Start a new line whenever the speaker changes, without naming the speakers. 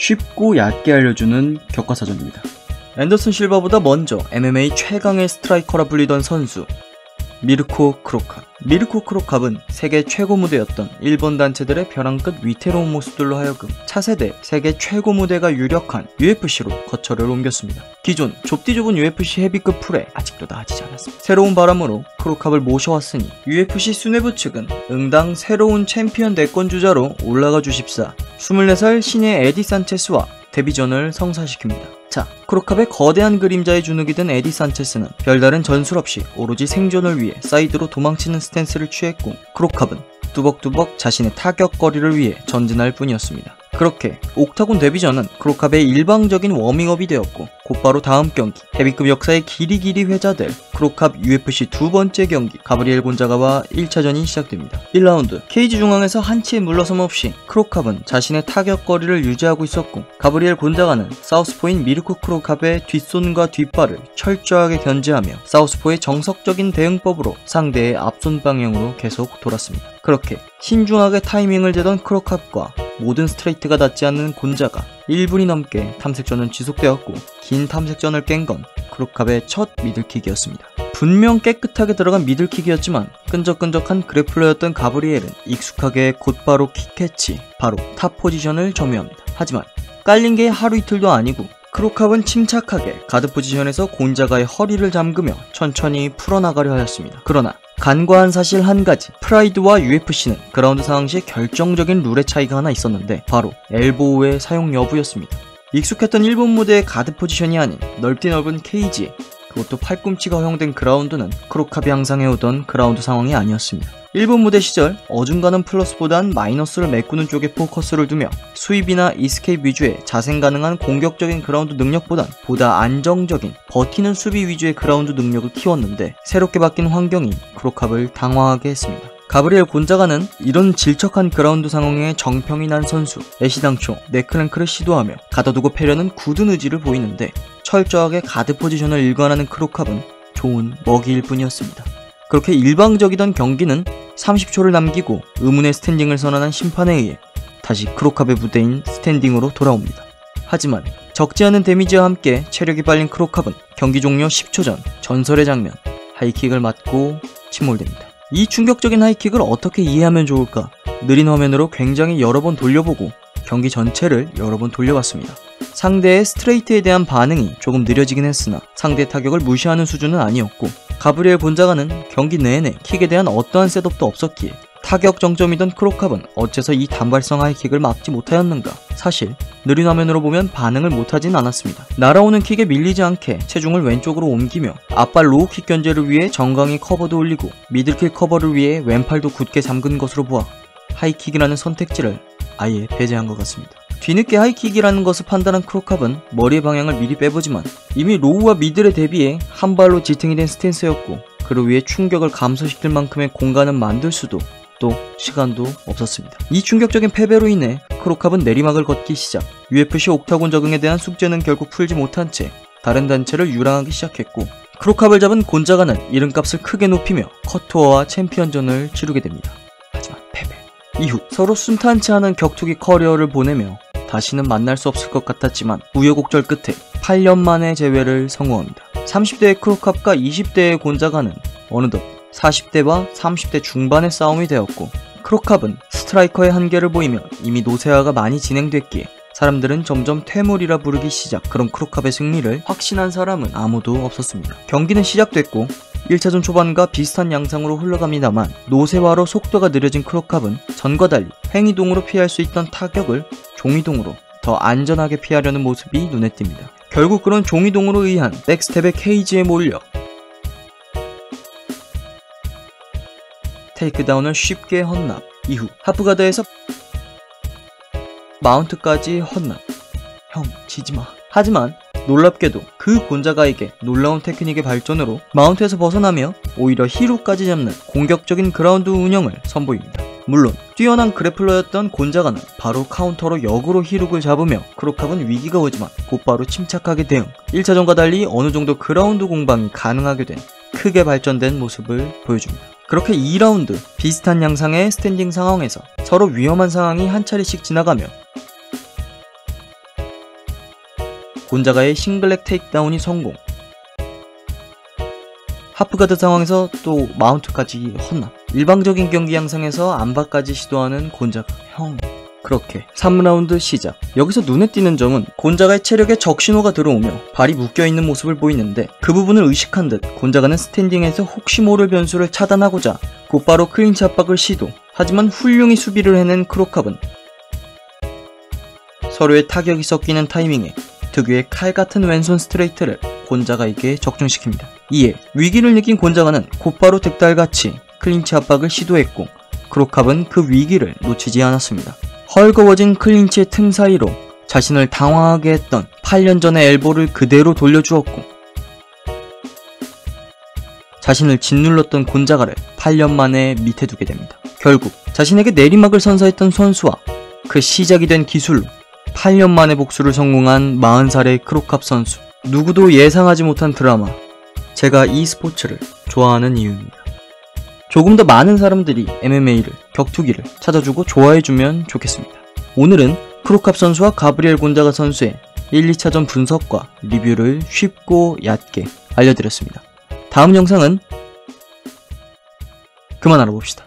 쉽고 얕게 알려주는 격과사전입니다. 앤더슨 실바보다 먼저 MMA 최강의 스트라이커라 불리던 선수 미르코 크로캅. 미르코 크로캅은 세계 최고 무대였던 일본 단체들의 벼랑 끝 위태로운 모습들로 하여금 차세대 세계 최고 무대가 유력한 UFC로 거처를 옮겼습니다. 기존 좁디 좁은 UFC 헤비급 풀에 아직도 나아지지 않았습니다. 새로운 바람으로 크로캅을 모셔왔으니 UFC 수뇌부 측은 응당 새로운 챔피언 대권 주자로 올라가 주십사 24살 신예 에디 산체스와 데뷔전을 성사시킵니다. 자, 크로캅의 거대한 그림자에 주눅이 든 에디 산체스는 별다른 전술 없이 오로지 생존을 위해 사이드로 도망치는 스탠스를 취했고, 크로캅은 뚜벅뚜벅 자신의 타격거리를 위해 전진할 뿐이었습니다. 그렇게 옥타곤 데뷔전은 크로캅의 일방적인 워밍업이 되었고, 곧바로 다음 경기 헤비급 역사의 길이길이 회자될 크로캅 UFC 두 번째 경기 가브리엘 곤자가와 1차전이 시작됩니다. 1라운드 케이지 중앙에서 한치의 물러섬 없이 크로캅은 자신의 타격거리를 유지하고 있었고, 가브리엘 곤자가는 사우스포인 미르코 크로캅의 뒷손과 뒷발을 철저하게 견제하며 사우스포의 정석적인 대응법으로 상대의 앞손 방향으로 계속 돌았습니다. 그렇게 신중하게 타이밍을 재던 크로캅과 모든 스트레이트가 닿지 않는 곤자가 1분이 넘게 탐색전은 지속되었고, 긴 탐색전을 깬 건 크로캅의 첫 미들킥이었습니다. 분명 깨끗하게 들어간 미들킥이었지만 끈적끈적한 그래플러였던 가브리엘은 익숙하게 곧바로 킥캐치, 바로 탑 포지션을 점유합니다. 하지만 깔린 게 하루 이틀도 아니고 크로캅은 침착하게 가드 포지션에서 곤자가의 허리를 잠그며 천천히 풀어나가려 하였습니다. 그러나 간과한 사실 한 가지, 프라이드와 UFC는 그라운드 상황 시 결정적인 룰의 차이가 하나 있었는데 바로 엘보우의 사용 여부였습니다. 익숙했던 일본 무대의 가드 포지션이 아닌 넓디 넓은 케이지에, 그것도 팔꿈치가 허용된 그라운드는 크로캅이 항상 해오던 그라운드 상황이 아니었습니다. 일본 무대 시절 어중간한 플러스보단 마이너스를 메꾸는 쪽에 포커스를 두며 수입이나 이스케이프 위주의 자생 가능한 공격적인 그라운드 능력보단 보다 안정적인 버티는 수비 위주의 그라운드 능력을 키웠는데, 새롭게 바뀐 환경이 크로캅을 당황하게 했습니다. 가브리엘 곤자가는 이런 질척한 그라운드 상황에 정평이 난 선수, 애시당초 네크랭크를 시도하며 가둬두고 패려는 굳은 의지를 보이는데, 철저하게 가드 포지션을 일관하는 크로캅은 좋은 먹이일 뿐이었습니다. 그렇게 일방적이던 경기는 30초를 남기고 의문의 스탠딩을 선언한 심판에 의해 다시 크로캅의 무대인 스탠딩으로 돌아옵니다. 하지만 적지 않은 데미지와 함께 체력이 빨린 크로캅은 경기 종료 10초 전 전설의 장면, 하이킥을 맞고 침몰됩니다. 이 충격적인 하이킥을 어떻게 이해하면 좋을까? 느린 화면으로 굉장히 여러 번 돌려보고 경기 전체를 여러 번 돌려봤습니다. 상대의 스트레이트에 대한 반응이 조금 느려지긴 했으나 상대의 타격을 무시하는 수준은 아니었고, 가브리엘 곤자가는 경기 내내 킥에 대한 어떠한 셋업도 없었기에 타격 정점이던 크로캅은 어째서 이 단발성 하이킥을 막지 못하였는가? 사실 느린 화면으로 보면 반응을 못하진 않았습니다. 날아오는 킥에 밀리지 않게 체중을 왼쪽으로 옮기며 앞발 로우킥 견제를 위해 정강이 커버도 올리고 미들킥 커버를 위해 왼팔도 굳게 잠근 것으로 보아 하이킥이라는 선택지를 아예 배제한 것 같습니다. 뒤늦게 하이킥이라는 것을 판단한 크로캅은 머리의 방향을 미리 빼보지만 이미 로우와 미들에 대비해 한 발로 지탱이 된 스탠스였고, 그를 위해 충격을 감소시킬 만큼의 공간은 만들 수도 또 시간도 없었습니다. 이 충격적인 패배로 인해 크로캅은 내리막을 걷기 시작, UFC 옥타곤 적응에 대한 숙제는 결국 풀지 못한 채 다른 단체를 유랑하기 시작했고, 크로캅을 잡은 곤자가는 이름값을 크게 높이며 커투어와 챔피언전을 치르게 됩니다. 하지만 패배 이후 서로 순탄치 않은 격투기 커리어를 보내며 다시는 만날 수 없을 것 같았지만 우여곡절 끝에 8년 만에 재회를 성공합니다. 30대의 크로캅과 20대의 곤자가는 어느덧 40대와 30대 중반의 싸움이 되었고, 크로캅은 스트라이커의 한계를 보이며 이미 노쇠화가 많이 진행됐기에 사람들은 점점 퇴물이라 부르기 시작. 그런 크로캅의 승리를 확신한 사람은 아무도 없었습니다. 경기는 시작됐고 1차전 초반과 비슷한 양상으로 흘러갑니다만 노쇠화로 속도가 느려진 크로캅은 전과 달리 횡이동으로 피할 수 있던 타격을 종이동으로 더 안전하게 피하려는 모습이 눈에 띕니다. 결국 그런 종이동으로 의한 백스텝의 케이지에 몰려 테이크다운을 쉽게 헌납. 이후 하프가드에서 마운트까지 헌납. 형 지지마. 하지만 놀랍게도 그 곤자가에게 놀라운 테크닉의 발전으로 마운트에서 벗어나며 오히려 히로까지 잡는 공격적인 그라운드 운영을 선보입니다. 물론 뛰어난 그래플러였던 곤자가는 바로 카운터로 역으로 히룩을 잡으며 크로캅은 위기가 오지만 곧바로 침착하게 대응. 1차전과 달리 어느정도 그라운드 공방이 가능하게 된 크게 발전된 모습을 보여줍니다. 그렇게 2라운드 비슷한 양상의 스탠딩 상황에서 서로 위험한 상황이 한 차례씩 지나가며 곤자가의 싱글렉 테이크다운이 성공. 하프가드 상황에서 또 마운트까지 헌납. 일방적인 경기 양상에서 안바까지 시도하는 곤자가. 그렇게 3라운드 시작. 여기서 눈에 띄는 점은 곤자가의 체력에 적신호가 들어오며 발이 묶여있는 모습을 보이는데, 그 부분을 의식한 듯 곤자가는 스탠딩에서 혹시 모를 변수를 차단하고자 곧바로 클린치 압박을 시도. 하지만 훌륭히 수비를 해낸 크로캅은 서로의 타격이 섞이는 타이밍에 특유의 칼같은 왼손 스트레이트를 곤자가에게 적중시킵니다. 이에 위기를 느낀 곤자가는 곧바로 득달같이 클린치 압박을 시도했고, 크로캅은 그 위기를 놓치지 않았습니다. 헐거워진 클린치의 틈 사이로 자신을 당황하게 했던 8년 전의 엘보를 그대로 돌려주었고, 자신을 짓눌렀던 곤자가를 8년 만에 밑에 두게 됩니다. 결국 자신에게 내리막을 선사했던 선수와 그 시작이 된 기술로 8년 만에 복수를 성공한 40살의 크로캅 선수. 누구도 예상하지 못한 드라마. 제가 이 스포츠를 좋아하는 이유입니다. 조금 더 많은 사람들이 MMA를, 격투기를 찾아주고 좋아해주면 좋겠습니다. 오늘은 크로캅 선수와 가브리엘 곤자가 선수의 1, 2차전 분석과 리뷰를 쉽고 얕게 알려드렸습니다. 다음 영상은 그만 알아봅시다.